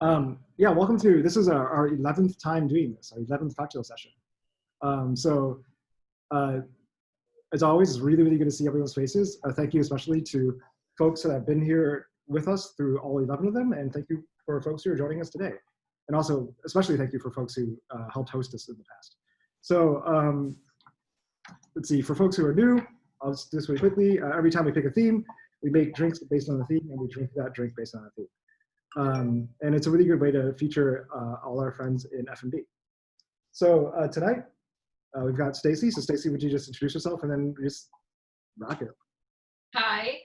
Yeah, welcome to, this is our 11th time doing this, our 11th cocktail session. So uh, as always, it's really, really good to see everyone's faces. Thank you especially to folks that have been here with us through all 11 of them, and thank you for folks who are joining us today. And also, especially thank you for folks who helped host us in the past. So let's see, for folks who are new, I'll just do this really quickly. Every time we pick a theme, we make drinks based on the theme, and we drink that drink based on the theme. And it's a really good way to feature all our friends in F&B. So tonight, we've got Stacey. So Stacey, would you just introduce yourself and then just rock it? Hi.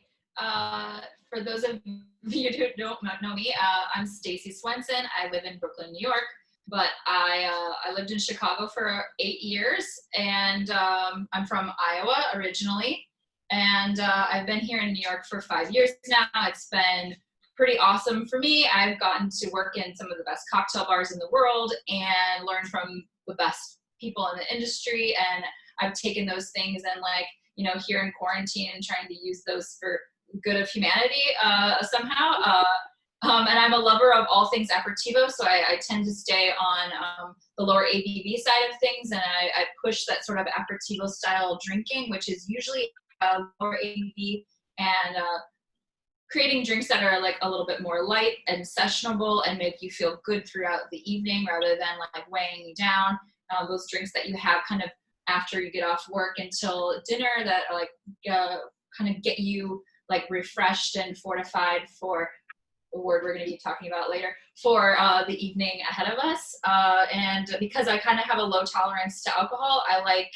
For those of you who don't know me, I'm Stacey Swenson. I live in Brooklyn, New York, but I lived in Chicago for 8 years, and I'm from Iowa originally, and I've been here in New York for 5 years now. It's been pretty awesome for me. I've gotten to work in some of the best cocktail bars in the world and learn from the best people in the industry, and I've taken those things and, like, you know, here in quarantine and trying to use those for good of humanity somehow. And I'm a lover of all things aperitivo, so I tend to stay on the lower ABV side of things, and I push that sort of aperitivo style drinking, which is usually lower ABV, and creating drinks that are like a little bit more light and sessionable and make you feel good throughout the evening rather than like weighing you down. Those drinks that you have kind of after you get off work until dinner that are like kind of get you like refreshed and fortified for a word we're going to be talking about later for the evening ahead of us. And because I kind of have a low tolerance to alcohol, I like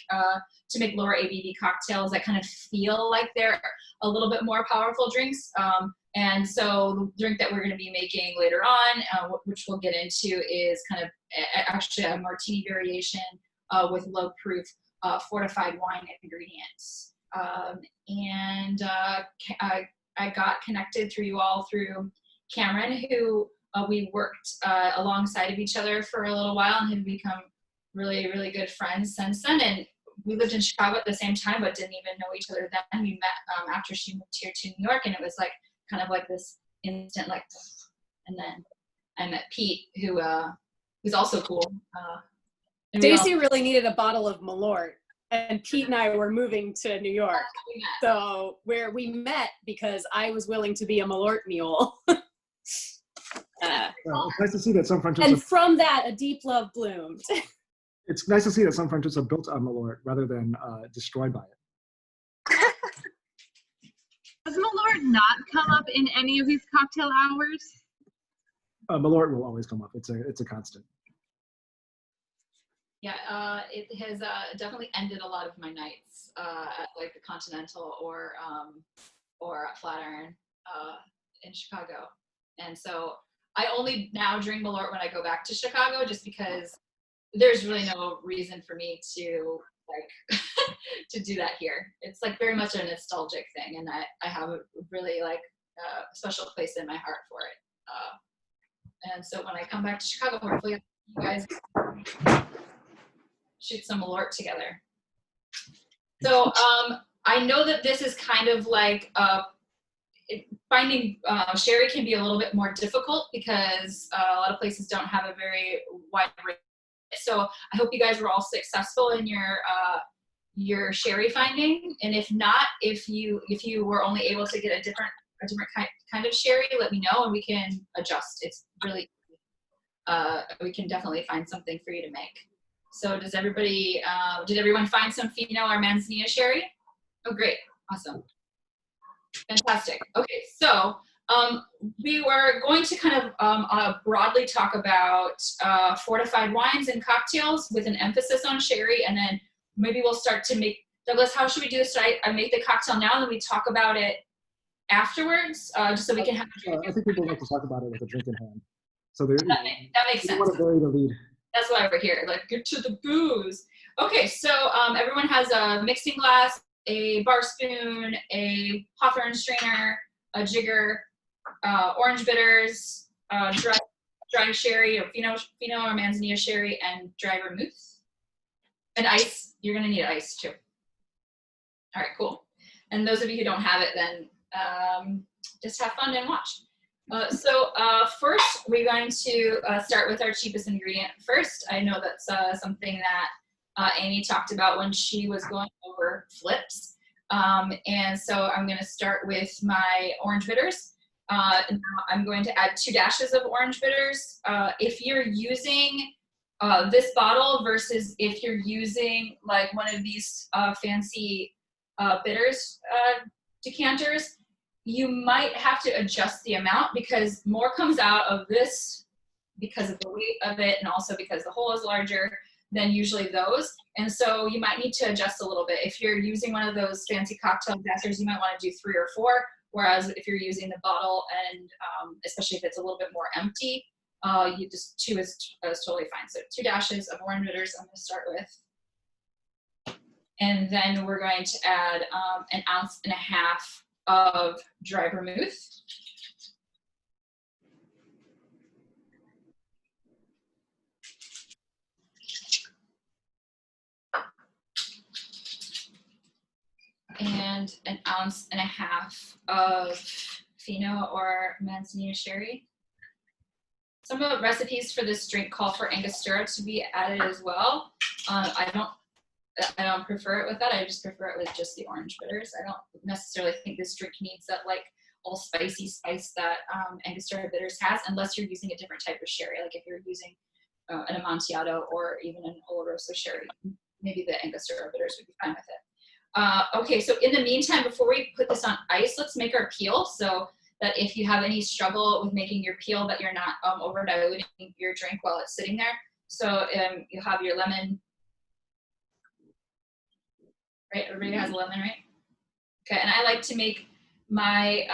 to make lower ABV cocktails that kind of feel like they're a little bit more powerful drinks. And so the drink that we're going to be making later on, which we'll get into, is kind of actually a martini variation with low proof fortified wine ingredients. And I got connected through you all through Cameron, who we worked alongside of each other for a little while and have become really, really good friends since then. And we lived in Chicago at the same time, but didn't even know each other then. We met after she moved here to New York, and it was like kind of like this instant, like, and then I met Pete, who who's also cool. Stacey really needed a bottle of Malort, and Pete and I were moving to New York. So where we met because I was willing to be a Malort mule. It's nice to see that some friendships. And from that, a deep love bloomed. It's nice to see that some friendships are built on Malort rather than destroyed by it. Does Malort not come up in any of these cocktail hours? Malort will always come up. It's a constant. Yeah, it has definitely ended a lot of my nights at like the Continental or at Flatiron in Chicago. And so I only now drink Malort when I go back to Chicago, just because there's really no reason for me to like to do that here. It's like very much a nostalgic thing, and I have a really like special place in my heart for it. And so when I come back to Chicago, hopefully you guys shoot some Malort together. So I know that this is kind of like finding sherry can be a little bit more difficult because a lot of places don't have a very wide range. So I hope you guys were all successful in your sherry finding. And if not, if you were only able to get a different kind of sherry, let me know and we can adjust. It's really we can definitely find something for you to make. So does everybody, did everyone find some Fino or Manzanilla sherry? Oh, great. Awesome. Fantastic. Okay, so we were going to kind of broadly talk about fortified wines and cocktails with an emphasis on sherry, and then maybe we'll start to make, Douglas, how should we do this? Should I make the cocktail now and then we talk about it afterwards, just so we can have a drink? I think people like to talk about it with a drink in hand. So that makes sense. Want to vary the lead. That's why we're here, like, get to the booze. Okay, so everyone has a mixing glass, a bar spoon, a Hawthorne strainer, a jigger, orange bitters, dry sherry or Fino or Manzanilla sherry, and dry vermouth. And ice. You're gonna need ice too. All right, cool. And those of you who don't have it, then just have fun and watch. First, we're going to start with our cheapest ingredient first. I know that's something that Amy talked about when she was going over flips. And so I'm going to start with my orange bitters. Now I'm going to add 2 dashes of orange bitters. If you're using this bottle versus if you're using like one of these fancy bitters decanters, you might have to adjust the amount because more comes out of this because of the weight of it and also because the hole is larger than usually those. And so you might need to adjust a little bit. If you're using one of those fancy cocktail glassers, you might want to do 3 or 4. Whereas if you're using the bottle and especially if it's a little bit more empty, you just 2 is totally fine. So 2 dashes of orange bitters I'm going to start with. And then we're going to add 1.5 ounces of dry vermouth. And 1.5 ounces of Fino or Manzanilla sherry. Some of the recipes for this drink call for Angostura to be added as well. I don't prefer it with that. I just prefer it with just the orange bitters. I don't necessarily think this drink needs that like all spicy spice that Angostura bitters has, unless you're using a different type of sherry. Like if you're using an Amontillado or even an Oloroso sherry, maybe the Angostura bitters would be fine with it. Okay, so in the meantime, before we put this on ice, let's make our peel so that if you have any struggle with making your peel, that you're not over diluting your drink while it's sitting there. So you have your lemon. Right, everybody has a lemon, right? Okay, and I like to make my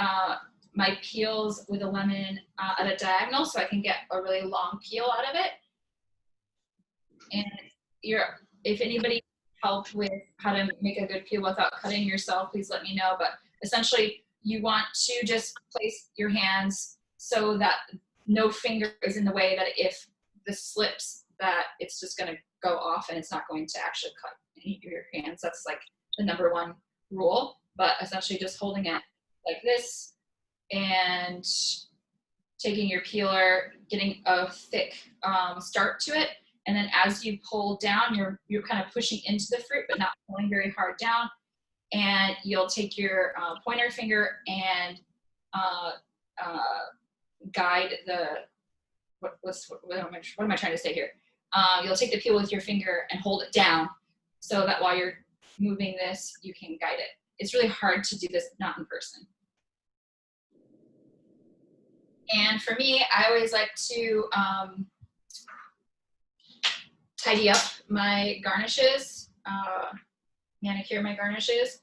my peels with a lemon at a diagonal so I can get a really long peel out of it. And if anybody help with how to make a good peel without cutting yourself, please let me know. But essentially, you want to just place your hands so that no finger is in the way, that if this slips, that it's just going to go off and it's not going to actually cut any of your hands. That's like the #1 rule. But essentially just holding it like this and taking your peeler, getting a thick start to it. And then as you pull down, you're kind of pushing into the fruit, but not pulling very hard down. And you'll take your pointer finger and guide the, what am I trying to say here? You'll take the peel with your finger and hold it down so that while you're moving this, you can guide it. It's really hard to do this not in person. And for me, I always like to tidy up my garnishes, manicure my garnishes.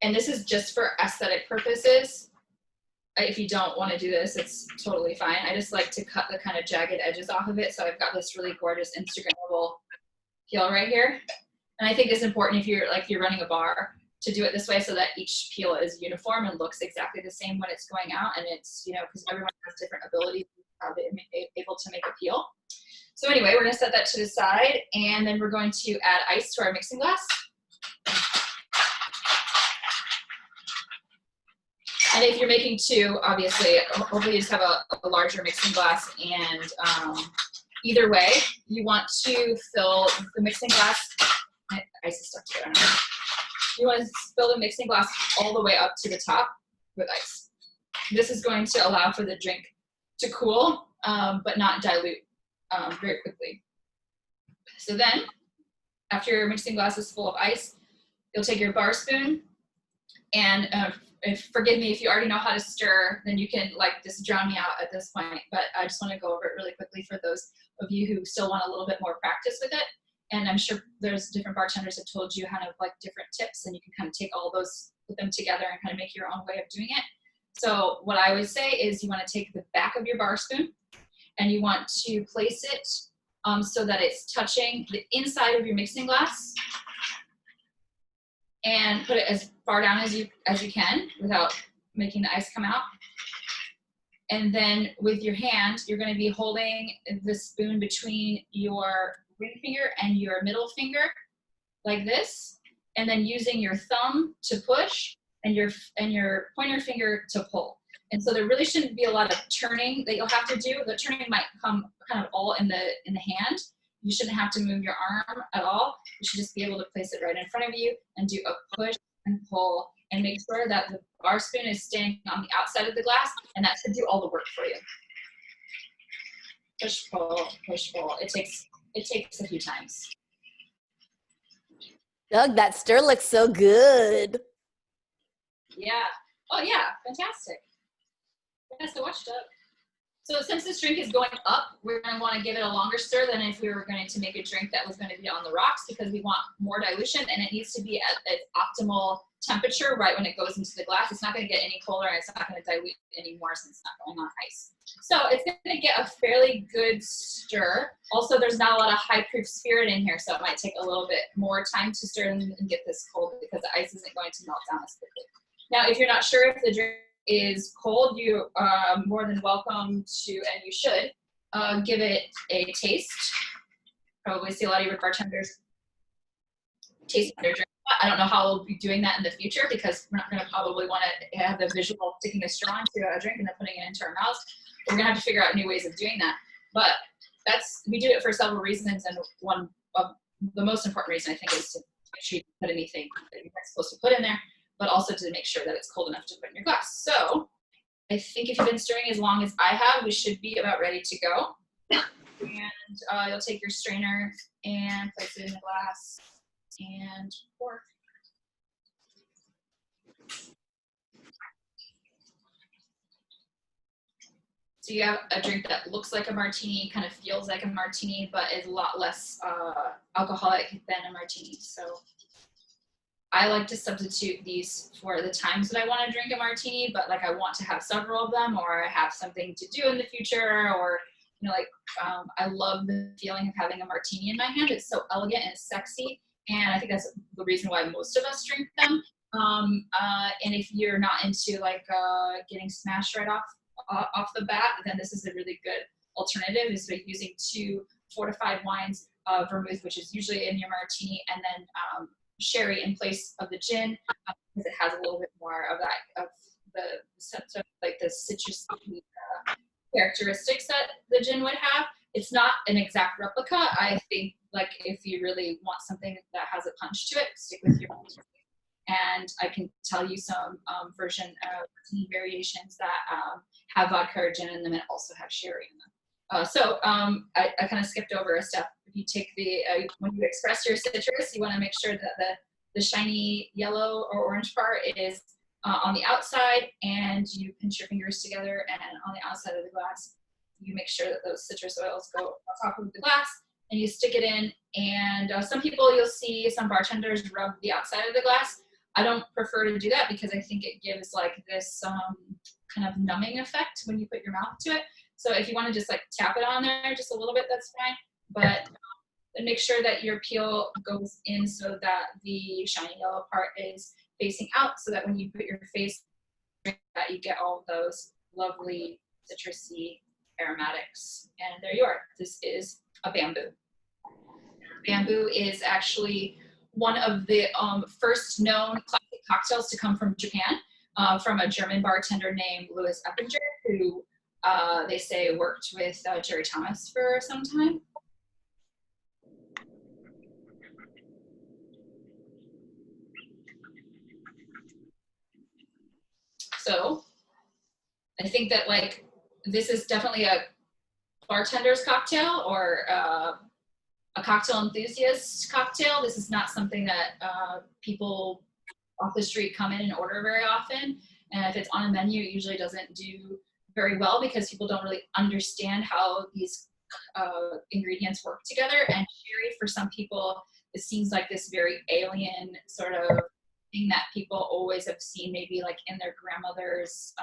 And this is just for aesthetic purposes. If you don't want to do this, it's totally fine. I just like to cut the kind of jagged edges off of it. So I've got this really gorgeous Instagrammable peel right here. And I think it's important if you're running a bar to do it this way so that each peel is uniform and looks exactly the same when it's going out. And it's, because everyone has different abilities how they're able to make a peel. So anyway, we're going to set that to the side, and then we're going to add ice to our mixing glass. And if you're making 2, obviously, hopefully you just have a larger mixing glass. And either way, you want to fill the mixing glass. My ice is stuck to it. You want to fill the mixing glass all the way up to the top with ice. This is going to allow for the drink to cool, but not dilute very quickly. So then, after your mixing glass is full of ice, you'll take your bar spoon, and forgive me if you already know how to stir, then you can just drown me out at this point, but I just want to go over it really quickly for those of you who still want a little bit more practice with it. And I'm sure there's different bartenders that told you kind of different tips, and you can kind of take all those, put them together and kind of make your own way of doing it. So what I always say is you want to take the back of your bar spoon and you want to place it so that it's touching the inside of your mixing glass, and put it as far down as you can without making the ice come out. And then with your hand, you're going to be holding the spoon between your ring finger and your middle finger like this, and then using your thumb to push and your pointer finger to pull. And so there really shouldn't be a lot of turning that you'll have to do. The turning might come kind of all in the hand. You shouldn't have to move your arm at all. You should just be able to place it right in front of you and do a push and pull and make sure that the bar spoon is staying on the outside of the glass, and that should do all the work for you. Push, pull, push, pull. It takes a few times. Doug, that stir looks so good. Yeah. Oh yeah, fantastic. Yeah, so watch Doug. So since this drink is going up, we're going to want to give it a longer stir than if we were going to make a drink that was going to be on the rocks, because we want more dilution, and it needs to be at its optimal temperature right when it goes into the glass. It's not going to get any colder, and it's not going to dilute anymore since it's not going on ice. So it's going to get a fairly good stir. Also, there's not a lot of high proof spirit in here, so it might take a little bit more time to stir and get this cold, because the ice isn't going to melt down as quickly. Now, if you're not sure if the drink is cold, you are more than welcome to, and you should, give it a taste. Probably see a lot of your bartenders tasting their drink. I don't know how we'll be doing that in the future, because we're not going to probably want to have the visual of sticking a straw into a drink and then putting it into our mouths. We're going to have to figure out new ways of doing that. But we do it for several reasons, and one of the most important reason, I think, is to make sure you don't put anything that you're not supposed to put in there, but also to make sure that it's cold enough to put in your glass. So I think if you've been stirring as long as I have, we should be about ready to go. And you'll take your strainer and place it in the glass and pour. So you have a drink that looks like a martini, kind of feels like a martini, but is a lot less alcoholic than a martini. So I like to substitute these for the times that I want to drink a martini, but like I want to have several of them, or I have something to do in the future, or I love the feeling of having a martini in my hand. It's so elegant and it's sexy, and I think that's the reason why most of us drink them. And if you're not into getting smashed right off the bat, then this is a really good alternative. Is by using 2 fortified wines, vermouth, which is usually in your martini, and then sherry in place of the gin, because it has a little bit more of that, of the sense of like the citrus characteristics that the gin would have. It's not an exact replica. I think if you really want something that has a punch to it, stick with your martini. And I can tell you some martini variations that have vodka or gin in them and also have sherry in them. I kind of skipped over a step. If you take when you express your citrus, you want to make sure that the shiny yellow or orange part is on the outside, and you pinch your fingers together, and on the outside of the glass, you make sure that those citrus oils go on top of the glass, and you stick it in. And some people, you'll see some bartenders rub the outside of the glass. I don't prefer to do that, because I think it gives this kind of numbing effect when you put your mouth to it. So if you want to just tap it on there just a little bit, that's fine. But make sure that your peel goes in so that the shiny yellow part is facing out, so that when you put your face, that you get all of those lovely citrusy aromatics. And there you are. This is a bamboo. Bamboo is actually one of the first known classic cocktails to come from Japan, from a German bartender named Louis Eppinger, who they say worked with Jerry Thomas for some time. So I think that this is definitely a bartender's cocktail, or a cocktail enthusiast cocktail. This is not something that people off the street come in and order very often. And if it's on a menu, it usually doesn't do very well, because people don't really understand how these ingredients work together. And sherry, for some people, it seems like this very alien sort of thing that people always have seen, maybe in their grandmother's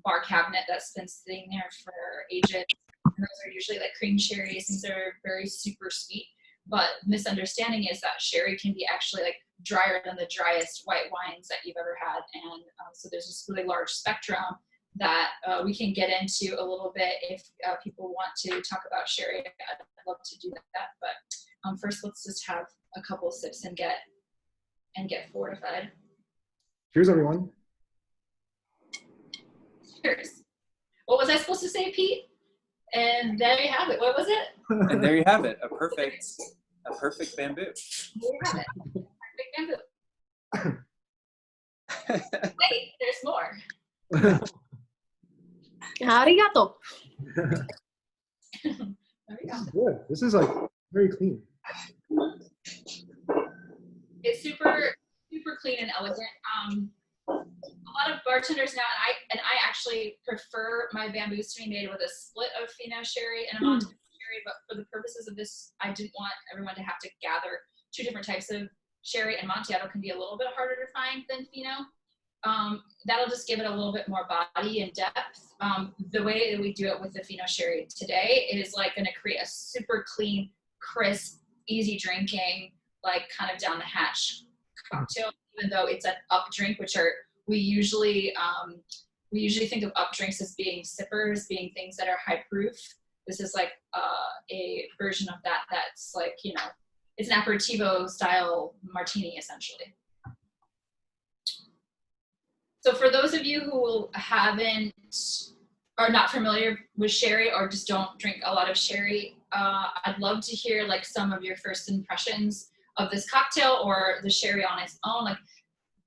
bar cabinet that's been sitting there for ages. And those are usually cream cherries. These are very super sweet. But misunderstanding is that sherry can be actually drier than the driest white wines that you've ever had. And so there's this really large spectrum that we can get into a little bit if people want to talk about sherry. I'd love to do that. But first, let's just have a couple sips and get fortified. Cheers, everyone. years. What was I supposed to say, Pete? And there you have it. What was it? And there you have it, a perfect bamboo. There you have it. Big bamboo. Wait, there's more. Arigato. There we go. Good. This is like very clean. It's super clean and elegant. A lot of bartenders now, and I actually prefer my bamboos to be made with a split of Fino sherry and Amontillado sherry, but for the purposes of this, I didn't want everyone to have to gather two different types of sherry, and Amontillado can be a little bit harder to find than Fino. That'll just give it a little bit more body and depth. The way that we do it with the Fino sherry today is like going to create a super clean, crisp, easy drinking, like kind of down the hatch cocktail, even though it's an up drink, which are, we usually think of up drinks as being sippers, being things that are high proof. This is like a version of that that's like, you know, it's an aperitivo style martini essentially. So for those of you who are not familiar with sherry or just don't drink a lot of sherry, I'd love to hear like some of your first impressions of this cocktail or the sherry on its own. Like,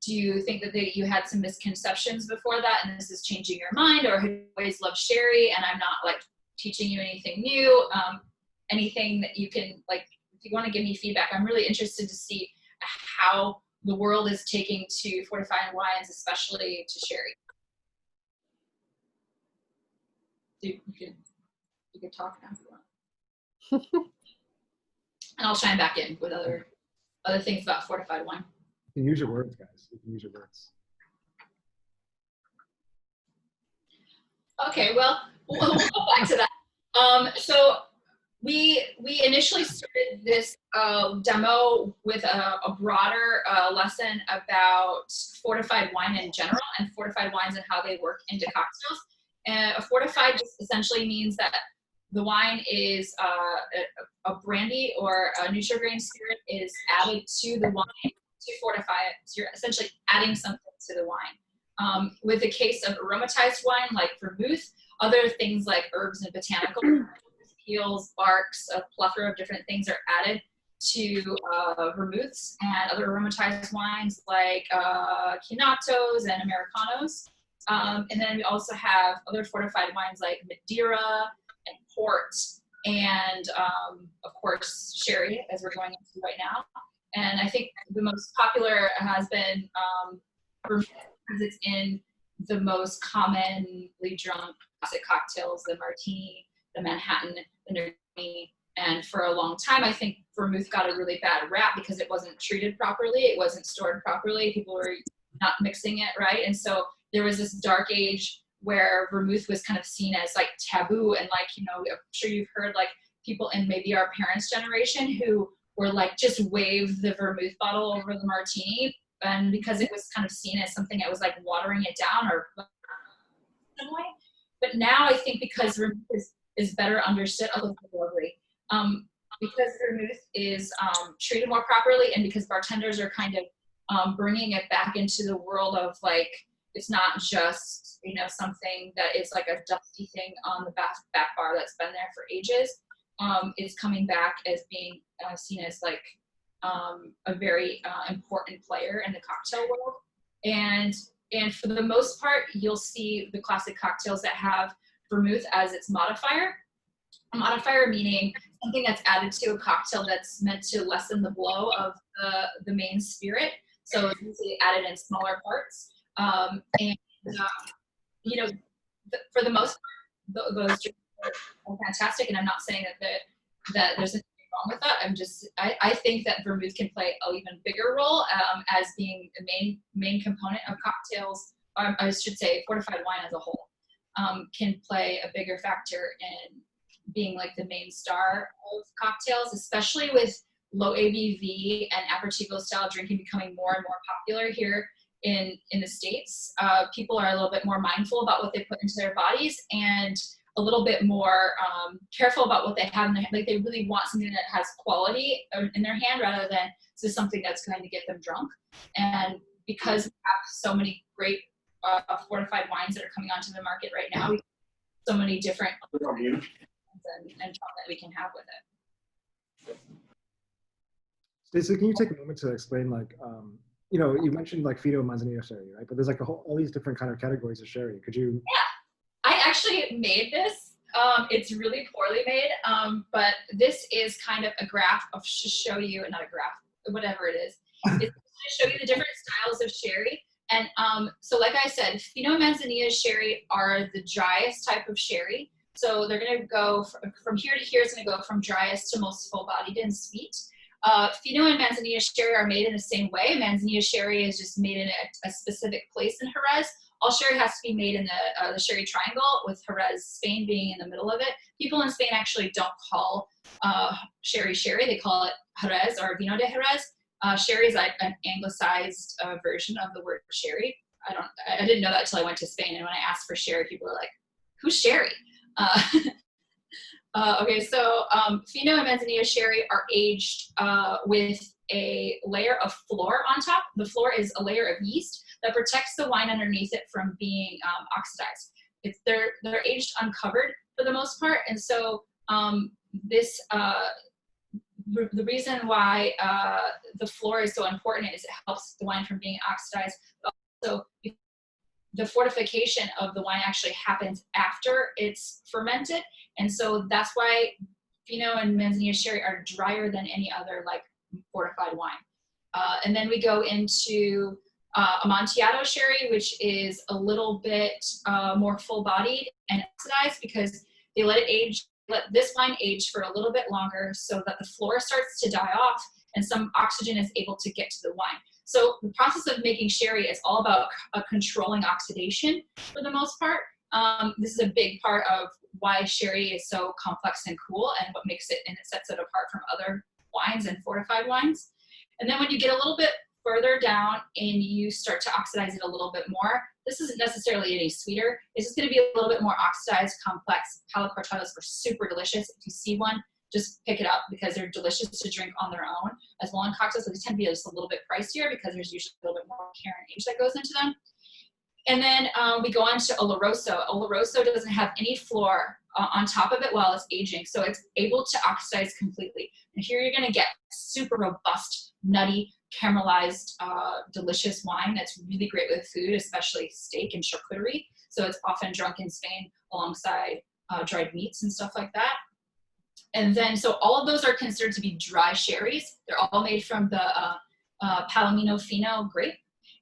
do you think that you had some misconceptions before that and this is changing your mind, or have you always loved sherry and I'm not like teaching you anything new? Anything that you can, like, if you want to give me feedback, I'm really interested to see how the world is taking to fortified wines, especially to sherry. You can talk now if you want. And I'll chime back in with other things about fortified wine. You can use your words, guys. You can use your words. Okay, well, we'll go back to that. So we initially started this demo with a broader lesson about fortified wine in general and fortified wines and how they work into cocktails. And a fortified just essentially means that the wine is a brandy or a neutral grain spirit is added to the wine to fortify it. So you're essentially adding something to the wine. With the case of aromatized wine like vermouth, other things like herbs and botanicals, peels, barks, a plethora of different things are added to vermouths and other aromatized wines like Chianatos and Americanos. And then we also have other fortified wines like Madeira and port, and of course sherry, as we're going into right now. And I think the most popular has been vermouth, because it's in the most commonly drunk classic cocktails, the martini, the Manhattan, the Negroni. And for a long time, I think vermouth got a really bad rap because it wasn't treated properly, it wasn't stored properly, people were not mixing it right. And so there was this dark age where vermouth was kind of seen as like taboo, and like, you know, I'm sure you've heard like people in maybe our parents' generation who were like just wave the vermouth bottle over the martini, and because it was kind of seen as something that was like watering it down or some way. But now I think because vermouth is better understood, although people agree, because vermouth is treated more properly, and because bartenders are kind of bringing it back into the world of like, it's not just, you know, something that is like a dusty thing on the back bar that's been there for ages. It's coming back as being seen as like a very important player in the cocktail world. And for the most part, you'll see the classic cocktails that have vermouth as its modifier. A modifier meaning something that's added to a cocktail that's meant to lessen the blow of the main spirit. So it's usually added in smaller parts. You know, for the most part, those drinks are fantastic, and I'm not saying that there's anything wrong with that. I think that vermouth can play an even bigger role as being the main component of cocktails, or I should say fortified wine as a whole, can play a bigger factor in being like the main star of cocktails, especially with low ABV and aperitivo style drinking becoming more and more popular here in the States. People are a little bit more mindful about what they put into their bodies and a little bit more careful about what they have in their hand. Like, they really want something that has quality in their hand rather than just something that's going to get them drunk. And because we have so many great fortified wines that are coming onto the market right now. So many different and chocolate we can have with it. Stacey, can you take a moment to explain, like, you know, you mentioned like Fino and Manzanillo sherry, right? But there's like all these different kind of categories of sherry. Could you? Yeah, I actually made this. It's really poorly made, but this is kind of a graph of to show you, not a graph, whatever it is. It's to show you the different styles of sherry. And so like I said, Fino and Manzanillo sherry are the driest type of sherry. So they're going to go from here to here. It's going to go from driest to most full-bodied and sweet. Fino and Manzanillo sherry are made in the same way. Manzanillo sherry is just made in a specific place in Jerez. All sherry has to be made in the sherry triangle, with Jerez, Spain being in the middle of it. People in Spain actually don't call sherry sherry. They call it Jerez or Vino de Jerez. Sherry is like an anglicized version of the word sherry. I didn't know that until I went to Spain, and when I asked for sherry, people were like, "Who's sherry?" Okay, so Fino and Manzanillo sherry are aged with a layer of floor on top. The floor is a layer of yeast that protects the wine underneath it from being oxidized. They're aged uncovered for the most part, and so the reason why the floor is so important is it helps the wine from being oxidized, but also the fortification of the wine actually happens after it's fermented, and so that's why Fino and Manzanillo sherry are drier than any other like fortified wine. And then we go into Amontillado sherry, which is a little bit more full-bodied and oxidized because they let this wine age for a little bit longer so that the floor starts to die off and some oxygen is able to get to the wine. So the process of making sherry is all about controlling oxidation for the most part. This is a big part of why sherry is so complex and cool, and what makes it, and it sets it apart from other wines and fortified wines. And then when you get a little bit further down and you start to oxidize it a little bit more, this isn't necessarily any sweeter. It's just going to be a little bit more oxidized, complex. Palo Cortados are super delicious. If you see one, just pick it up because they're delicious to drink on their own. As well in cocktails, so they tend to be just a little bit pricier because there's usually a little bit more care and age that goes into them. And then we go on to Oloroso. Oloroso doesn't have any floor on top of it while it's aging, so it's able to oxidize completely. And here you're going to get super robust, nutty, caramelized, delicious wine that's really great with food, especially steak and charcuterie. So it's often drunk in Spain alongside dried meats and stuff like that. And then, so all of those are considered to be dry sherries. They're all made from the Palomino Fino grape.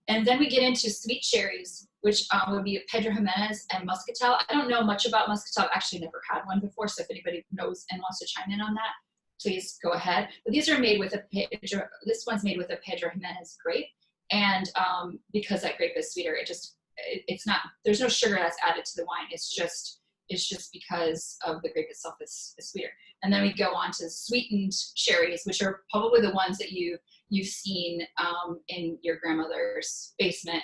And then we get into sweet sherries, which would be Pedro Jimenez and Muscatel. I don't know much about Muscatel. I've actually never had one before, so if anybody knows and wants to chime in on that, please go ahead. But these are made with this one's made with a Pedro Jimenez grape. And because that grape is sweeter, it's not, there's no sugar that's added to the wine. It's just because of the grape itself is sweeter. And then we go on to sweetened sherries, which are probably the ones that you've seen in your grandmother's basement,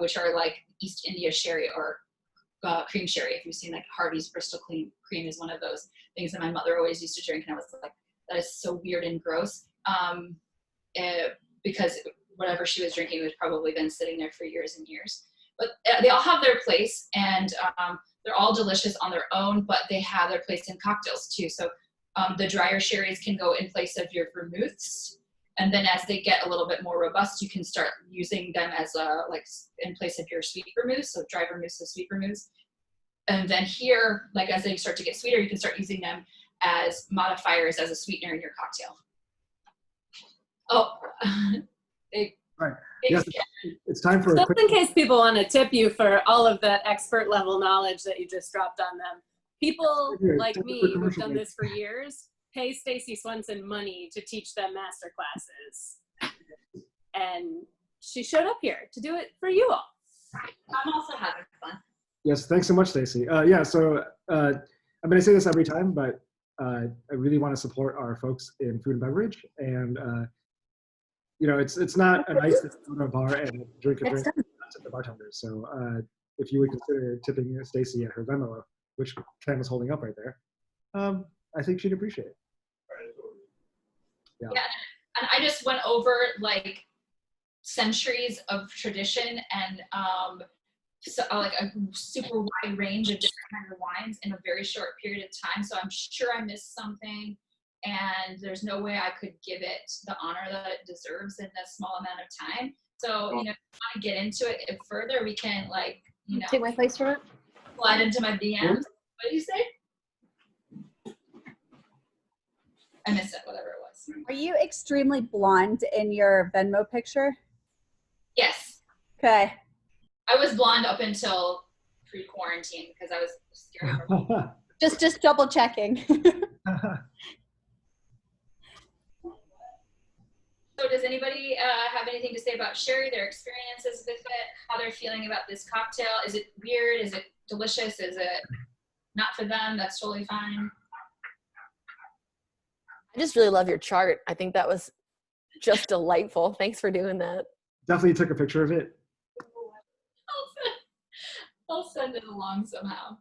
which are like East India sherry or cream sherry. If you've seen like Harvey's Bristol cream is one of those things that my mother always used to drink, and I was like, that is so weird and gross, because whatever she was drinking was probably been sitting there for years and years. But they all have their place, and they're all delicious on their own, but they have their place in cocktails too. So the drier sherries can go in place of your vermouths, and then as they get a little bit more robust, you can start using them as like in place of your sweet vermouths, so dry vermouths and sweet vermouths. And then here, like as they start to get sweeter, you can start using them as modifiers as a sweetener in your cocktail. Oh, right. Yes, it's time for just in case people want to tip you for all of that expert level knowledge that you just dropped on them. People like me who've done this for years pay Stacey Swenson money to teach them master classes. And she showed up here to do it for you all. I'm also having fun. Yes, thanks so much, Stacey. Yeah, so I'm going to say this every time, but I really want to support our folks in food and beverage. And, you know, it's not a nice to go to a bar and drink a drink at the bartenders. So if you would consider tipping Stacey at her Venmo, which Ken was holding up right there, I think she'd appreciate it. Yeah, and I just went over like centuries of tradition and so, like a super wide range of different kinds of wines in a very short period of time. So I'm sure I missed something, and there's no way I could give it the honor that it deserves in a small amount of time. So, you know, if you want to get into it further, we can, like, you know, Take my place from it. slide into my DMs. What did you say? I missed it, whatever it was. Are you extremely blonde in your Venmo picture? Yes. Okay. I was blonde up until pre-quarantine because I was scared of Just double checking. So does anybody have anything to say about sherry, their experiences with it, how they're feeling about this cocktail? Is it weird? Is it delicious? Is it not for them? That's totally fine. I just really love your chart. I think that was just delightful. Thanks for doing that. Definitely took a picture of it. I'll send it along somehow.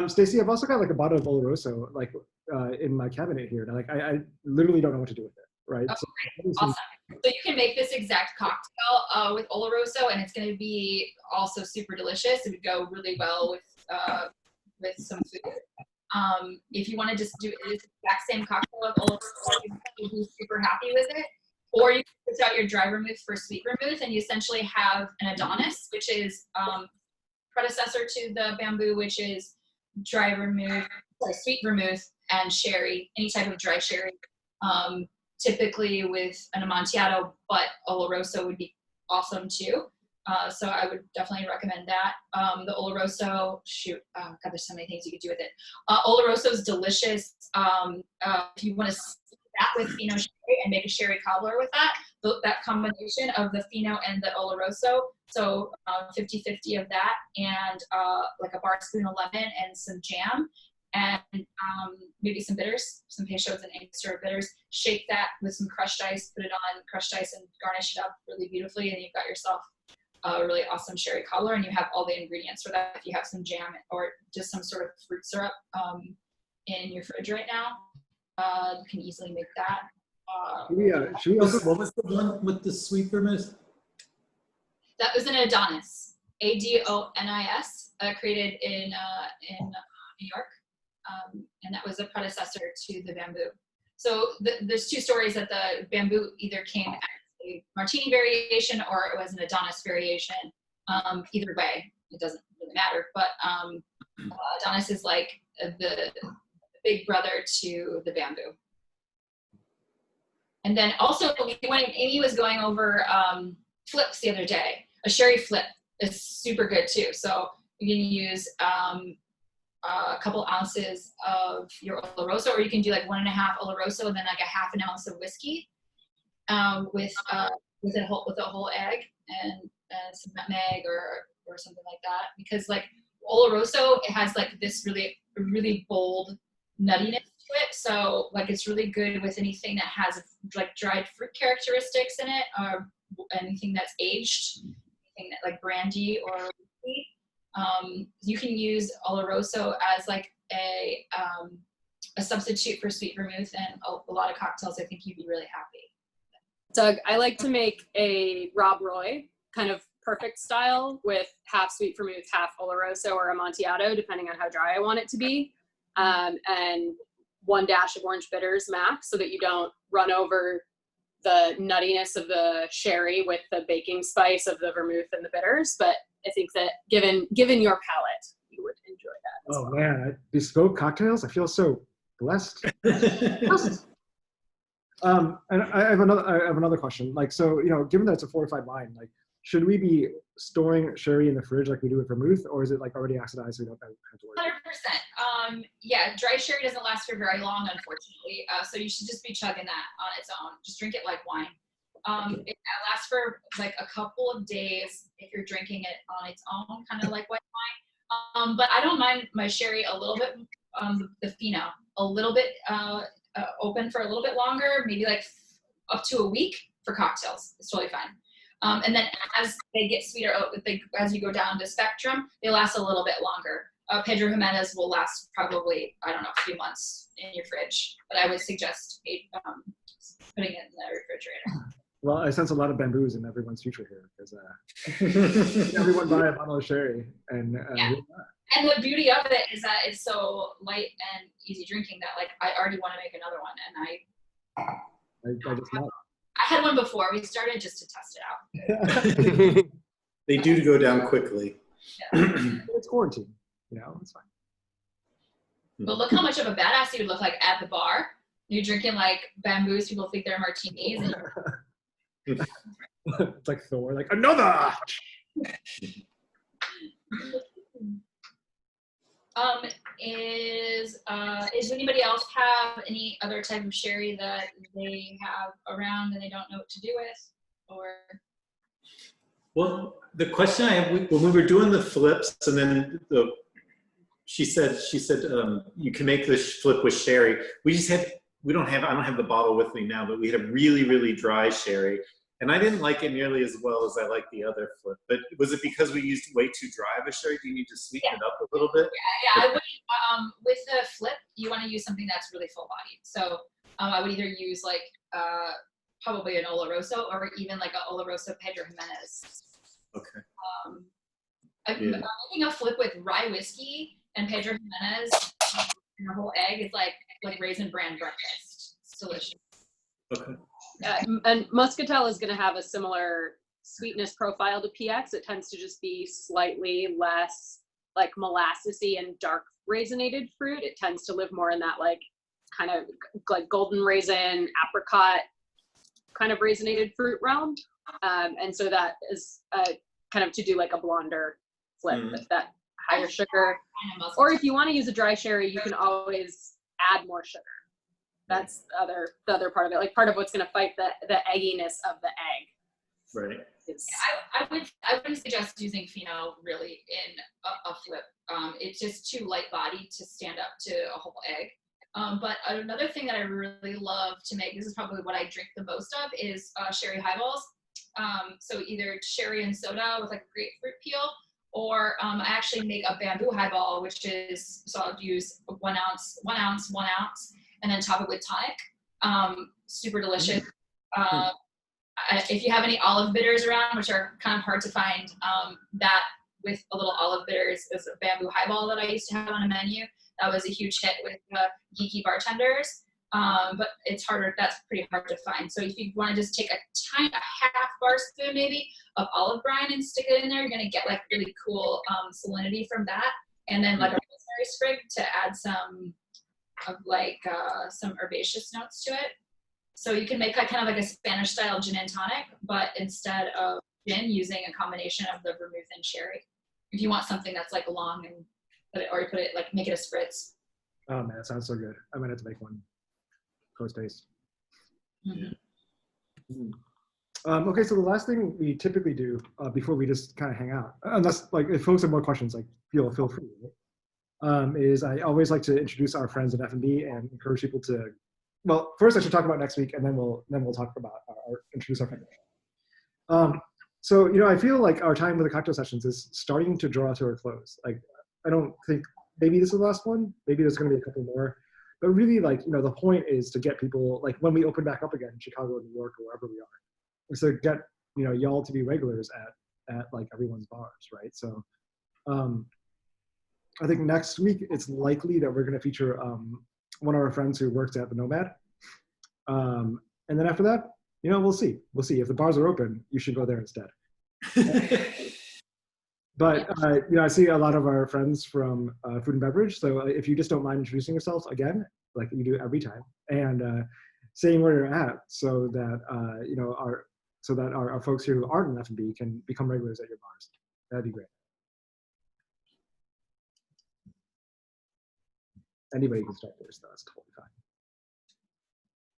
Stacey, I've also got like a bottle of Oloroso like in my cabinet here. And, like I literally don't know what to do with it. Right. Oh, so, awesome. So you can make this exact cocktail with Oloroso, and it's going to be also super delicious. It would go really well with some food. If you want to just do the exact same cocktail with Oloroso, you'll be super happy with it. Or you can switch out your dry vermouth for sweet vermouth, and you essentially have an Adonis, which is predecessor to the Bamboo, which is dry vermouth, sweet vermouth, and sherry, any type of dry sherry. Typically with an Amontillado, but Oloroso would be awesome too. So I would definitely recommend that. The Oloroso, God, there's so many things you could do with it. Oloroso is delicious. If you want to that with Fino sherry and make a sherry cobbler with that, that combination of the Fino and the Oloroso, so 50-50 of that, and like a bar spoon of lemon and some jam, and maybe some bitters, some Peychaud's and Angostura bitters. Shake that with some crushed ice, put it on crushed ice, and garnish it up really beautifully, and you've got yourself a really awesome sherry cobbler, and you have all the ingredients for that. If you have some jam or just some sort of fruit syrup in your fridge right now, you can easily make that. Should we also, What was the one with the sweet vermouth? That was an Adonis, Adonis, created in New York, and that was a predecessor to the Bamboo. So there's two stories that the Bamboo either came as a martini variation or it was an Adonis variation. Either way, it doesn't really matter. But Adonis is like the big brother to the Bamboo. And then also, when Amy was going over flips the other day, a sherry flip is super good too. So you can use a couple ounces of your Oloroso, or you can do like 1.5 Oloroso and then like a 1/2 ounce of whiskey with a whole egg and some nutmeg or something like that. Because like Oloroso, it has like this really bold nuttiness to it. So like it's really good with anything that has like dried fruit characteristics in it, or anything that's aged, anything that like brandy or whiskey. You can use Oloroso as like a substitute for sweet vermouth, and a lot of cocktails. I think you'd be really happy. Doug, I like to make a Rob Roy kind of perfect style with half sweet vermouth, half Oloroso or Amontillado, depending on how dry I want it to be, and 1 dash of orange bitters max, so that you don't run over the nuttiness of the sherry with the baking spice of the vermouth and the bitters. But I think that given your palate, you would enjoy that. oh man, bespoke cocktails. I feel so blessed. And I have another question. Like, so, you know, given that it's a fortified wine, like, should we be storing sherry in the fridge like we do with vermouth, or is it like already oxidized so we don't have to worry? 100%. Yeah, dry sherry doesn't last for very long, unfortunately. So you should just be chugging that on its own. Just drink it like wine. It lasts for like a couple of days if you're drinking it on its own, kind of like white wine. But I don't mind my sherry a little bit, the Fino, a little bit open for a little bit longer, maybe like up to a week for cocktails. It's totally fine. And then as they get sweeter, as you go down the spectrum, they last a little bit longer. Pedro Jimenez will last probably, I don't know, a few months in your fridge, but I would suggest putting it in the refrigerator. Well, I sense a lot of bamboos in everyone's future here because everyone buy a bottle of sherry and Yeah. And the beauty of it is that it's so light and easy drinking that like I already want to make another one, and I just love I had one before we started just to test it out. They do go down quickly. Yeah. It's quarantine, it's fine. But look how much of a badass you would look like at the bar. You're drinking like bamboos. People think they're martinis. And It's like Thor, like another. Is anybody else have any other type of sherry that they have around and they don't know what to do with, or? Well, the question I have, when we were doing the flips, and then she said you can make this flip with sherry. I don't have the bottle with me now, but we had a really, really dry sherry. And I didn't like it nearly as well as I like the other flip. But was it because we used way too dry of a sherry? Do you need to sweeten it up a little bit? Yeah. I would, with the flip, you want to use something that's really full bodied. So I would either use like probably an Oloroso or even like an Oloroso Pedro Jimenez. Okay. I'm making a flip with rye whiskey and Pedro Jimenez and a whole egg. It's like raisin bran breakfast. It's delicious. Okay. And Muscatel is going to have a similar sweetness profile to PX. It tends to just be slightly less like molassesy and dark raisinated fruit. It tends to live more in that like kind of like golden raisin, apricot kind of raisinated fruit realm. And so that is kind of to do like a blonder flip with that higher sugar. Or if you want to use a dry sherry, you can always add more sugar. That's the other part of it. Like part of what's going to fight the egginess of the egg. Right. I wouldn't suggest using Fino really in a flip. It's just too light bodied to stand up to a whole egg. But another thing that I really love to make, this is probably what I drink the most of, is sherry highballs. So either sherry and soda with like a grapefruit peel, or I actually make a bamboo highball, which is, so I'll use 1 ounce, and then top it with tonic. Super delicious. If you have any olive bitters around, which are kind of hard to find, that with a little olive bitters is a bamboo highball that I used to have on a menu. That was a huge hit with geeky bartenders. But it's harder, that's pretty hard to find. So if you want to just take a half bar spoon maybe of olive brine and stick it in there, you're going to get like really cool salinity from that. And then like a rosemary sprig to add some of like some herbaceous notes to it. So you can make kind of like a Spanish style gin and tonic, but instead of gin, using a combination of the vermouth and sherry. If you want something that's like long and make it a spritz. Oh man, that sounds so good. I might have to make one post haste. Okay, so the last thing we typically do before we just kind of hang out, unless like if folks have more questions, like feel free. Is I always like to introduce our friends at F&B and encourage people to. Well, first I should talk about next week, and then we'll talk about introduce our friends. So I feel like our time with the cocktail sessions is starting to draw to a close. Like I don't think maybe this is the last one. Maybe there's going to be a couple more. But really, like the point is to get people, like when we open back up again in Chicago, New York, or wherever we are, is to get y'all to be regulars at like everyone's bars, right? So I think next week it's likely that we're going to feature one of our friends who works at the Nomad, and then after that, we'll see. If the bars are open, you should go there instead. But I see a lot of our friends from food and beverage. So if you just don't mind introducing yourselves again, like you do every time, and saying where you're at, so that our folks here who aren't in F&B can become regulars at your bars. That'd be great. Anybody can start first, though. That's totally fine.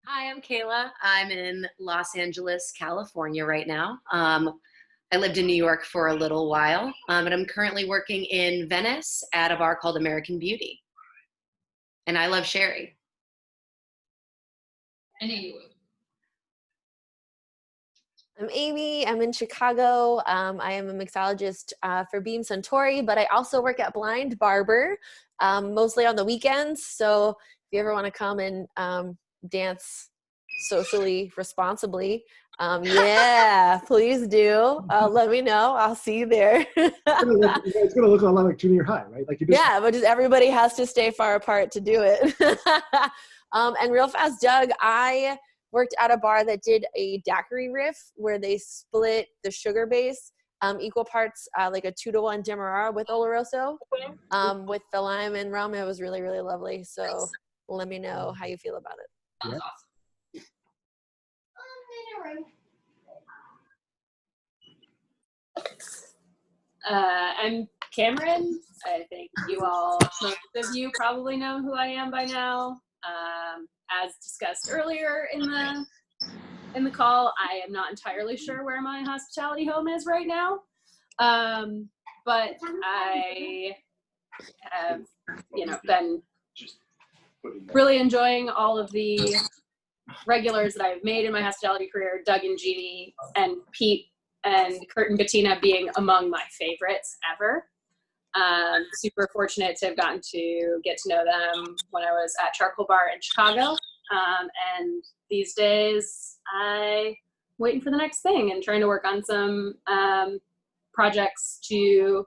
Hi, I'm Kayla. I'm in Los Angeles, California right now. I lived in New York for a little while, and I'm currently working in Venice at a bar called American Beauty. And I love sherry. I knew you would. I'm Amy. I'm in Chicago. I am a mixologist for Beam Suntory, but I also work at Blind Barber, mostly on the weekends. So if you ever want to come and dance socially, responsibly, Yeah, please do. Let me know. I'll see you there. It's gonna look a lot like junior high, right? Like you just Yeah, but just everybody has to stay far apart to do it. And real fast, Doug, I worked at a bar that did a daiquiri riff where they split the sugar base equal parts, like a 2-to-1 Demerara with Oloroso, with the lime and rum. It was really, really lovely. So let me know how you feel about it. That was awesome. I'm Cameron. I think most of you probably know who I am by now. As discussed earlier in the call, I am not entirely sure where my hospitality home is right now, but I have, been really enjoying all of the regulars that I've made in my hospitality career. Doug and Jeannie and Pete and Kurt and Bettina being among my favorites ever. Super fortunate to have gotten to get to know them when I was at Charcoal Bar in Chicago. And these days, I'm waiting for the next thing and trying to work on some projects to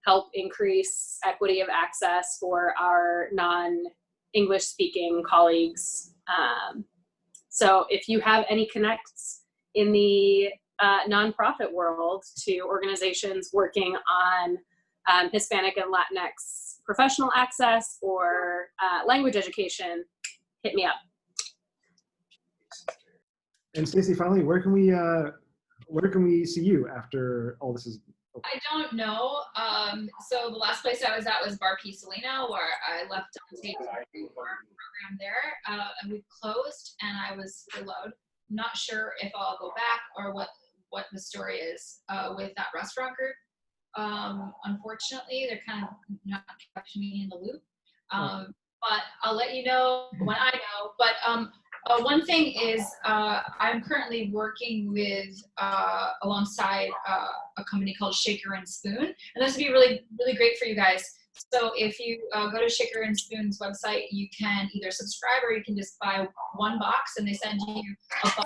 help increase equity of access for our non-English speaking colleagues. So if you have any connects in the nonprofit world to organizations working on Hispanic and Latinx professional access or language education, hit me up. And Stacey, finally, where can we see you after all this is over? I don't know. So the last place I was at was Bar Pisellino, where I left Dante program there, and we closed, and I was furloughed. I'm not sure if I'll go back or what the story is with that restaurant group. Unfortunately, they're kind of not keeping me in the loop. But I'll let you know when I know. But one thing is I'm currently working with alongside a company called Shaker and Spoon, and this would be really, really great for you guys. So if you go to Shaker and Spoon's website, you can either subscribe or you can just buy one box, and they send you a box of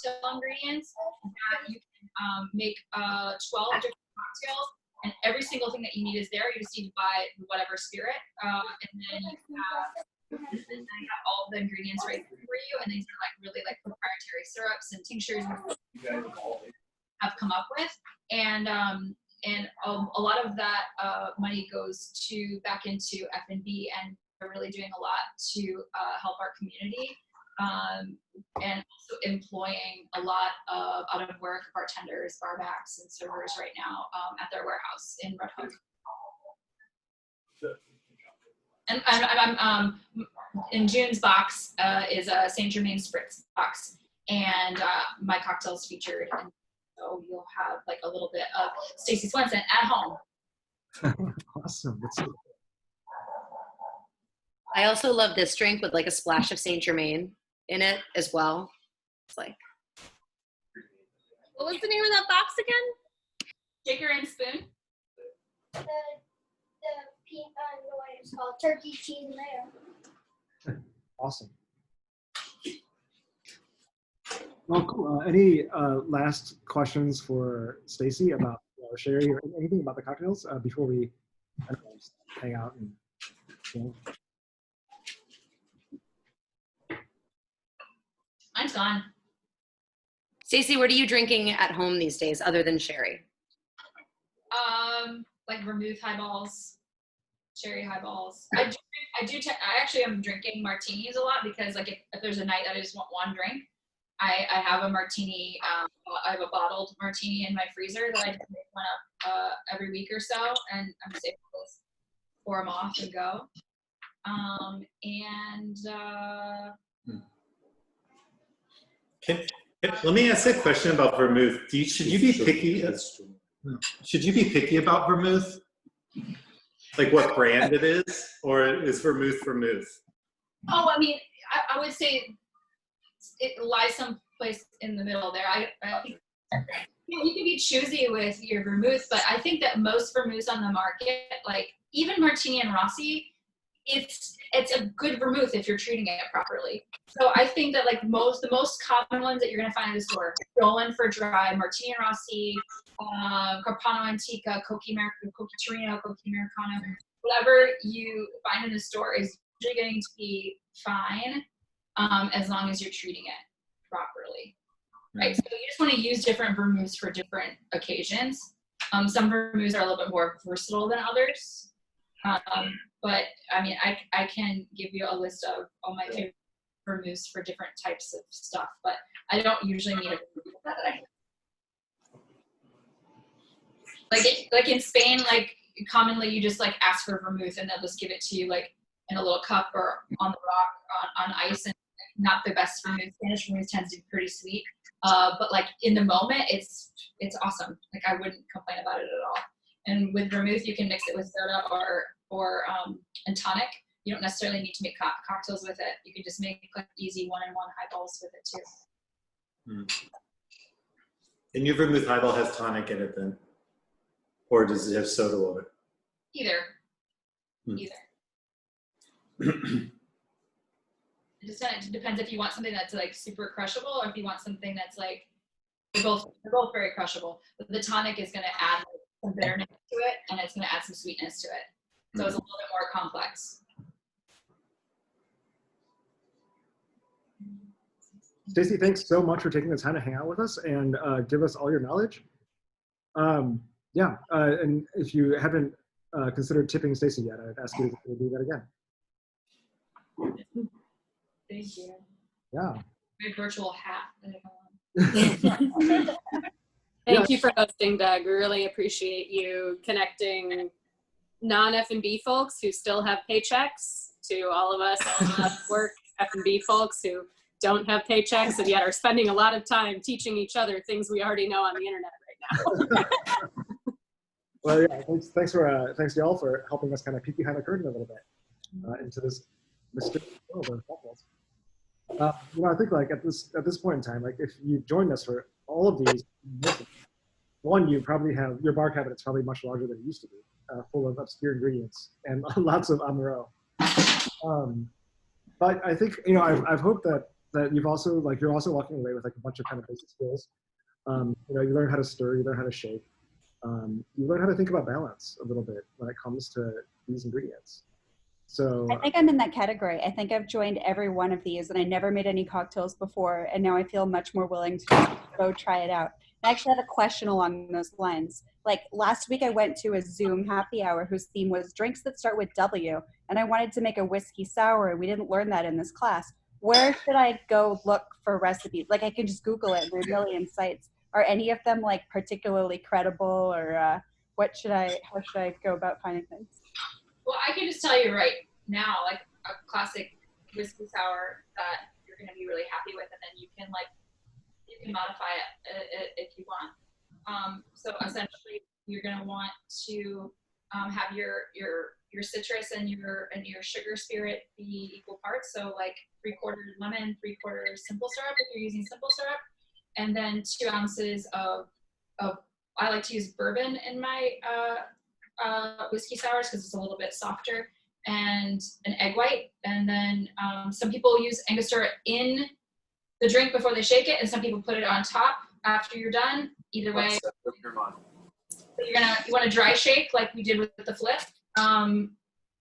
cocktail ingredients that you can make 12 different cocktails, and every single thing that you need is there. You just need to buy whatever spirit, and then you have all the ingredients right for you, and these are like really like proprietary syrups and tinctures have come up with, and a lot of that money goes back into F&B, and we're really doing a lot to help our community, and also employing a lot of out of work bartenders, barbacks, and servers right now at their warehouse in Red Hook. And I'm in June's box is a Saint Germain Spritz box, and my cocktails featured, and so you'll have like a little bit of Stacey Swenson at home. Awesome. That's so cool. I also love this drink with like a splash of Saint Germain in it as well. It's like, what was the name of that box again? Shaker and Spoon. It's called turkey, cheese, mayo. Awesome. Well, cool. Any last questions for Stacey about or Sherry or anything about the cocktails before we just hang out and Mine's gone. Stacey, what are you drinking at home these days other than sherry? Like vermouth highballs, sherry highballs. I actually am drinking martinis a lot because like if there's a night that I just want one drink, I have a martini. I have a bottled martini in my freezer that I just make one up every week or so, and I'm just able to pour them off and go. Let me ask a question about vermouth. Should you be picky? Should you be picky about vermouth? Like what brand it is, or is vermouth vermouth? Oh, I mean, I would say it lies someplace in the middle there. I think you can be choosy with your vermouth, but I think that most vermouths on the market, like even Martini and Rossi, it's a good vermouth if you're treating it properly. So I think that like the most common ones that you're gonna find in the store, Dolan for dry, Martini Rossi, Carpano Antica, Cocchi Torino, Cocchi Americano, whatever you find in the store is usually going to be fine, as long as you're treating it properly, right? So you just want to use different vermouths for different occasions. Some vermouths are a little bit more versatile than others. But I mean, I can give you a list of all my favorite vermouths for different types of stuff, but I don't usually need a like in Spain, like commonly you just like ask for vermouth and they'll just give it to you like in a little cup or on the rock on ice, and not the best vermouth. Spanish vermouth tends to be pretty sweet, but like in the moment, it's awesome. Like I wouldn't complain about it at all. And with vermouth, you can mix it with soda or and tonic. You don't necessarily need to make cocktails with it. You can just make like easy one-on-one highballs with it too. And your vermouth highball has tonic in it then? Or does it have soda water? Either. It just kind of depends if you want something that's like super crushable or if you want something that's like, they're both very crushable. But the tonic is going to add like, some bitterness to it, and it's going to add some sweetness to it. So it's a little bit more complex. Stacey, thanks so much for taking the time to hang out with us and give us all your knowledge. And if you haven't considered tipping Stacey yet, I'd ask you to do that again. Thank you. Yeah. My virtual hat that I have on. Thank you for hosting, Doug. We really appreciate you connecting non-F&B folks who still have paychecks to all of us work F&B folks who don't have paychecks and yet are spending a lot of time teaching each other things we already know on the internet right now. Well, yeah, thanks to y'all for helping us kind of peek behind the curtain a little bit into this mysterious world of cocktails. I think like at this point in time, like if you joined us for all of these, one, you probably have your bar cabinet's probably much larger than it used to be, full of obscure ingredients and lots of Amaro. But I think I've hoped that you've also you're also walking away with like a bunch of kind of basic skills. You learn how to stir, you learn how to shake, you learn how to think about balance a little bit when it comes to these ingredients. So I think I'm in that category. I think I've joined every one of these, and I never made any cocktails before, and now I feel much more willing to go try it out. I actually have a question along those lines. Like last week I went to a Zoom happy hour whose theme was drinks that start with W, and I wanted to make a whiskey sour, and we didn't learn that in this class. Where should I go look for recipes? Like I can just Google it, there are a million sites. Are any of them like particularly credible, or how should I go about finding things? Well, I can just tell you right now, like a classic whiskey sour that you're going to be really happy with, and then you can modify it if you want. So essentially, you're going to want to have your citrus and your sugar spirit be equal parts. So like 3/4 lemon, 3/4 simple syrup if you're using simple syrup, and then 2 ounces of I like to use bourbon in my whiskey sours because it's a little bit softer, and an egg white. And then some people use Angostura in the drink before they shake it, and some people put it on top after you're done. Either way, so you want to dry shake like we did with the flip, and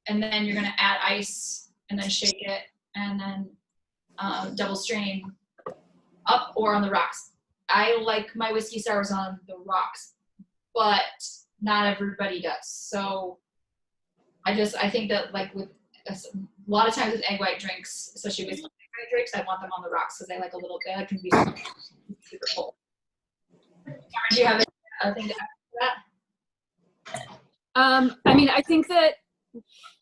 then you're gonna add ice and then shake it, and then double strain up or on the rocks. I like my whiskey sours on the rocks, but not everybody does. So I think that like with a lot of times with egg white drinks, especially with egg white drinks, I want them on the rocks because they like a little bit. I can be super cold. Do you have anything to add to that? I mean, I think that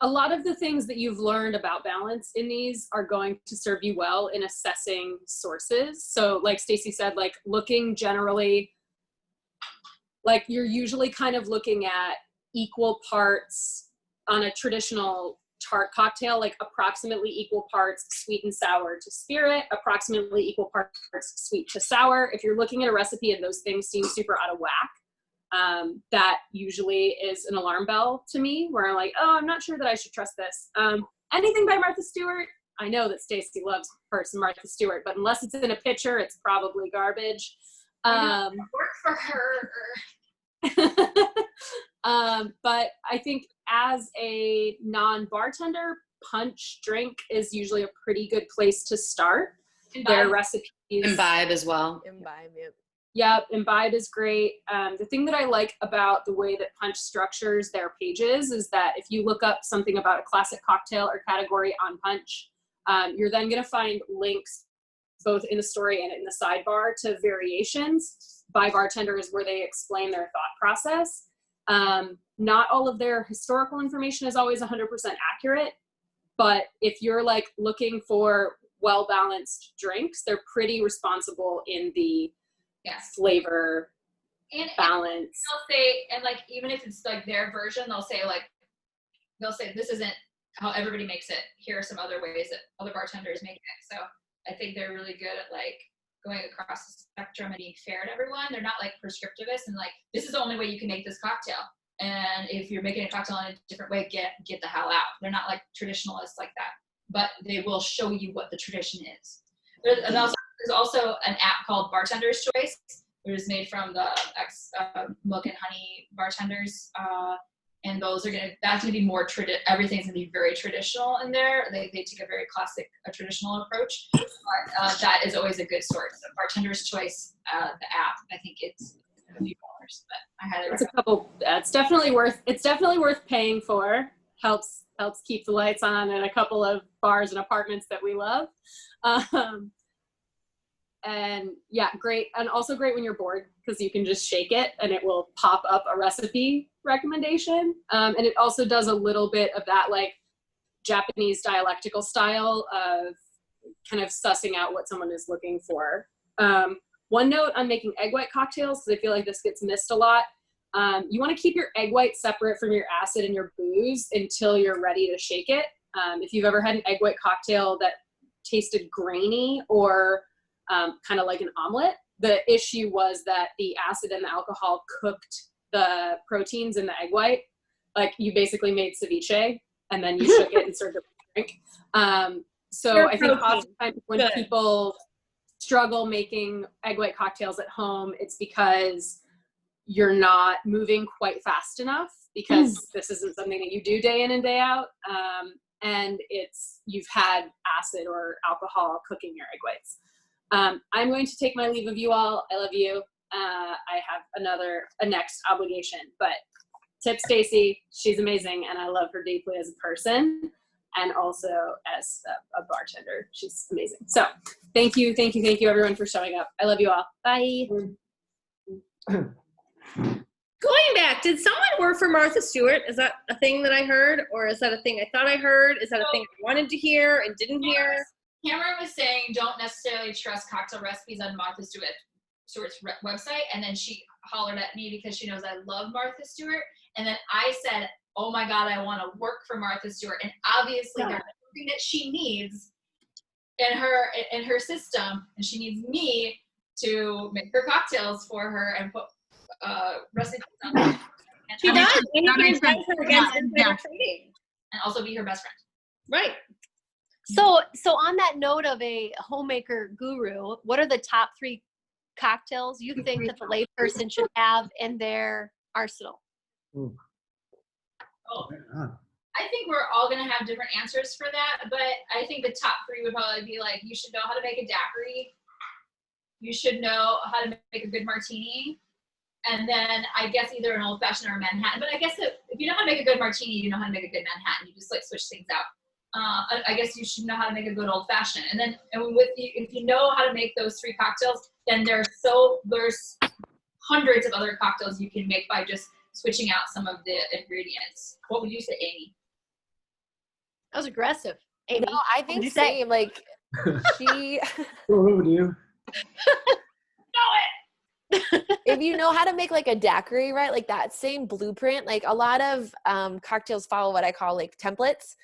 a lot of the things that you've learned about balance in these are going to serve you well in assessing sources. So like Stacey said, like looking generally, like you're usually kind of looking at equal parts on a traditional tart cocktail, like approximately equal parts sweet and sour to spirit, approximately equal parts sweet to sour. If you're looking at a recipe and those things seem super out of whack, that usually is an alarm bell to me, where I'm like, oh, I'm not sure that I should trust this. Anything by Martha Stewart, I know that Stacey loves her some Martha Stewart, but unless it's in a pitcher, it's probably garbage. Work for her. But I think as a non-bartender, punch drink is usually a pretty good place to start. Their recipes. Imbibe as well. Imbibe, yep. Yep, Imbibe is great. The thing that I like about the way that Punch structures their pages is that if you look up something about a classic cocktail or category on Punch, you're then going to find links both in the story and in the sidebar to variations by bartenders where they explain their thought process. Not all of their historical information is always 100% accurate, but if you're like looking for well-balanced drinks, they're pretty responsible in the flavor and balance. And they'll say, and like even if it's like their version, they'll say this isn't how everybody makes it. Here are some other ways that other bartenders make it. So I think they're really good at like going across the spectrum and being fair to everyone. They're not like prescriptivist and like, this is the only way you can make this cocktail. And if you're making a cocktail in a different way, get the hell out. They're not like traditionalists like that, but they will show you what the tradition is. There's also an app called Bartender's Choice. It was made from the Milk and Honey bartenders. And those are that's gonna be more, everything's gonna be very traditional in there. They take a very classic, traditional approach. But that is always a good source. The Bartender's Choice, the app, I think it's a few dollars, but I highly recommend. It's definitely worth paying for. Helps keep the lights on in a couple of bars and apartments that we love. And yeah, great. And also great when you're bored because you can just shake it and it will pop up a recipe recommendation. And it also does a little bit of that like Japanese dialectical style of kind of sussing out what someone is looking for. One note on making egg white cocktails, because I feel like this gets missed a lot. You want to keep your egg white separate from your acid and your booze until you're ready to shake it. If you've ever had an egg white cocktail that tasted grainy or kind of like an omelet, the issue was that the acid and the alcohol cooked the proteins in the egg white. Like you basically made ceviche and then you shook it and served it with a drink. So I think oftentimes when people struggle making egg white cocktails at home, it's because you're not moving quite fast enough because this isn't something that you do day in and day out. And you've had acid or alcohol cooking your egg whites. I'm going to take my leave of you all. I love you. I have a next obligation, but tip Stacey. She's amazing and I love her deeply as a person and also as a bartender. She's amazing. So thank you everyone for showing up. I love you all. Bye. Going back, did someone work for Martha Stewart? Is that a thing that I heard? Or is that a thing I thought I heard? Is that a thing I wanted to hear and didn't hear? Cameron was saying don't necessarily trust cocktail recipes on Martha Stewart's website, and then she hollered at me because she knows I love Martha Stewart, and then I said, oh my God, I want to work for Martha Stewart, and obviously there's something that she needs in her system, and she needs me to make her cocktails for her and put recipes on them. She does. And you can invite her against insider trading. And also be her best friend. Right. So on that note of a homemaker guru, what are the top 3 cocktails you think that the layperson should have in their arsenal? I think we're all going to have different answers for that, but I think the top 3 would probably be like, you should know how to make a daiquiri. You should know how to make a good martini. And then I guess either an old fashioned or a Manhattan. But I guess if you know how to make a good martini, you know how to make a good Manhattan. You just like switch things out. I guess you should know how to make a good old fashioned. And then if you know how to make those 3 cocktails, then there's hundreds of other cocktails you can make by just switching out some of the ingredients. What would you say, Amy? That was aggressive. Amy, no, I think same. Like she. What would you? If you know how to make like a daiquiri, right? Like that same blueprint, like a lot of cocktails follow what I call like templates.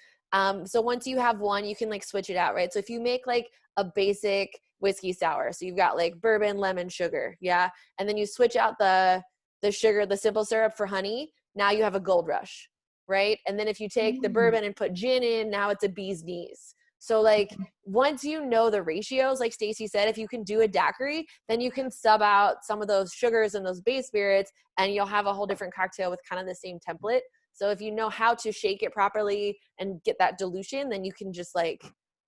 So once you have one, you can like switch it out, right? So if you make like a basic whiskey sour, so you've got like bourbon, lemon, sugar, yeah? And then you switch out the the sugar, the simple syrup for honey, now you have a gold rush, right? And then if you take the bourbon and put gin in, now it's a bee's knees. So like once you know the ratios, like Stacey said, if you can do a daiquiri, then you can sub out some of those sugars and those base spirits, and you'll have a whole different cocktail with kind of the same template. So if you know how to shake it properly and get that dilution, then you can just like,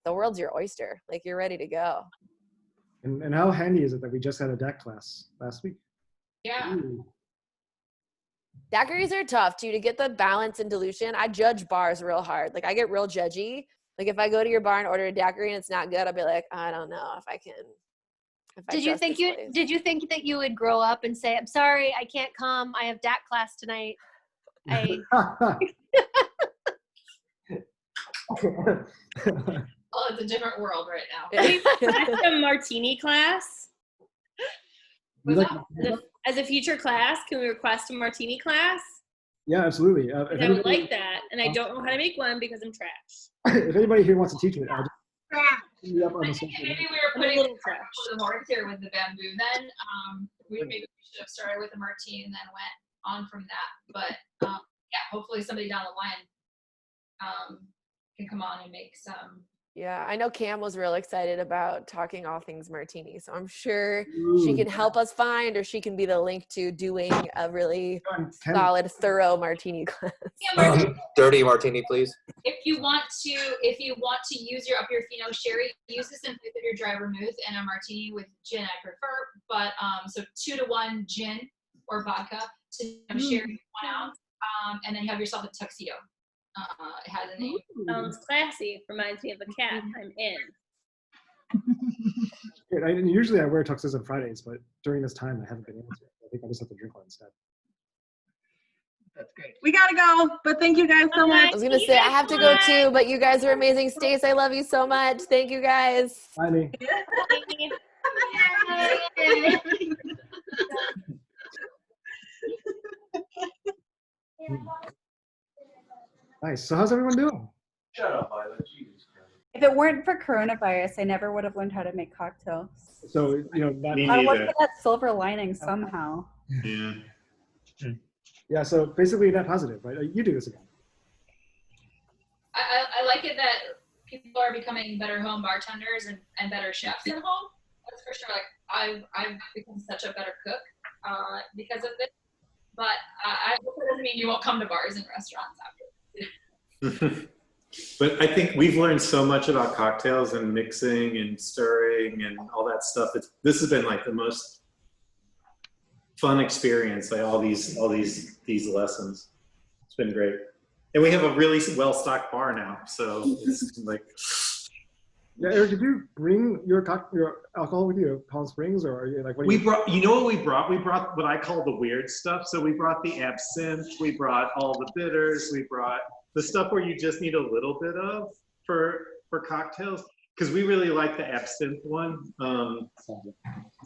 the world's your oyster. Like you're ready to go. And how handy is it that we just had a DAC class last week? Yeah. Ooh. Daiquiris are tough too, to get the balance and dilution. I judge bars real hard. Like I get real judgy. Like if I go to your bar and order a daiquiri and it's not good, I'll be like, I don't know if I can. Did you think that you would grow up and say, I'm sorry, I can't come. I have DAC class tonight. Oh, it's a different world right now. That's a martini class. As a future class, can we request a martini class? Yeah, absolutely. I would like that, and I don't know how to make one because I'm trash. If anybody here wants to teach me, I'll just up on the Maybe we were putting the north here with the bamboo then. Maybe we should have started with a martini and then went on from that. But yeah, hopefully somebody down the line can come on and make some. Yeah, I know Cam was real excited about talking all things martini, so I'm sure she can help us find, or she can be the link to doing a really solid, thorough martini class. Dirty martini, please. If you want to use your Fino sherry, use this in place of your dry vermouth, and a martini with gin I prefer. But so 2-to-1 gin or vodka to sherry 1 ounce, and then you have yourself a tuxedo. It has a name. Sounds classy. Reminds me of a cat. I'm in. Usually I wear tuxes on Fridays, but during this time I haven't been able to. I think I just have to drink one instead. That's great. We gotta go, but thank you guys so much. I was gonna say I have to go too, but you guys are amazing. Stace, I love you so much. Thank you guys. Bye, me. Nice. So how's everyone doing? Shut up, Violet. Jesus Christ. If it weren't for coronavirus, I never would have learned how to make cocktails. So, I looked for that silver lining somehow. Yeah. Yeah, so basically net positive, right? You do this again. I like it that people are becoming better home bartenders and better chefs at home. That's for sure. Like I've become such a better cook because of this. But I hope it doesn't mean you won't come to bars and restaurants after. But I think we've learned so much about cocktails and mixing and stirring and all that stuff. This has been like the most fun experience, like all these lessons. It's been great. And we have a really well-stocked bar now, so it's like. Yeah, Eric, did you bring your alcohol with you to Palm Springs, or are you like? We brought. You know what we brought? We brought what I call the weird stuff. So we brought the absinthe. We brought all the bitters. We brought the stuff where you just need a little bit of for cocktails, because we really like the absinthe one, the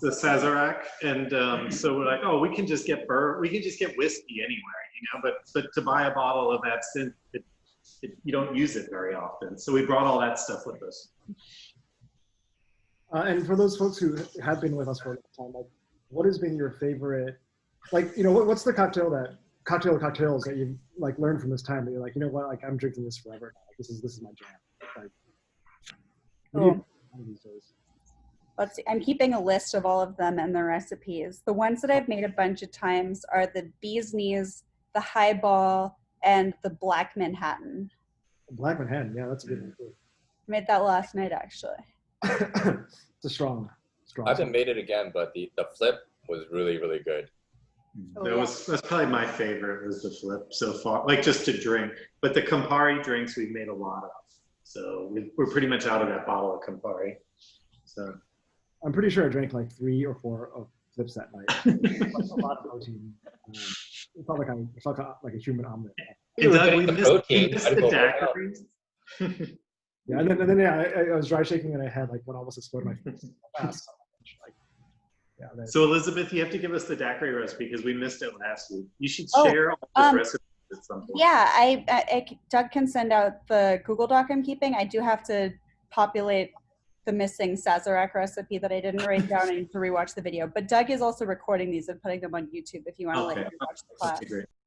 Sazerac, and so we're like, oh, we can just get whiskey anywhere, But to buy a bottle of absinthe, you don't use it very often. So we brought all that stuff with us. And for those folks who have been with us for a long time, like, what has been your favorite? Like, what's the cocktails that you've like learned from this time that you're like, like I'm drinking this forever. Like, this is my jam. Like, what do you do these days? Let's see. I'm keeping a list of all of them and the recipes. The ones that I've made a bunch of times are the bee's knees, the highball, and the Black Manhattan. Black Manhattan, yeah, that's a good one too. I made that last night, actually. It's a strong. I haven't made it again, but the flip was really, really good. That's probably my favorite, was the flip so far, like just to drink. But the Campari drinks we've made a lot of, so we're pretty much out of that bottle of Campari. So I'm pretty sure I drank like 3 or 4 of flips that night. A lot of protein. It felt like a human omelet. We missed the daiquiris. Yeah, and then I was dry shaking and I had like one almost exploded my face fast. So Elizabeth, you have to give us the daiquiri recipe because we missed it last week. You should share all the recipes at some point. Yeah, Doug can send out the Google Doc I'm keeping. I do have to populate the missing Sazerac recipe that I didn't write down. I need to rewatch the video. But Doug is also recording these and putting them on YouTube if you want to Okay. like watch the class. Okay, great.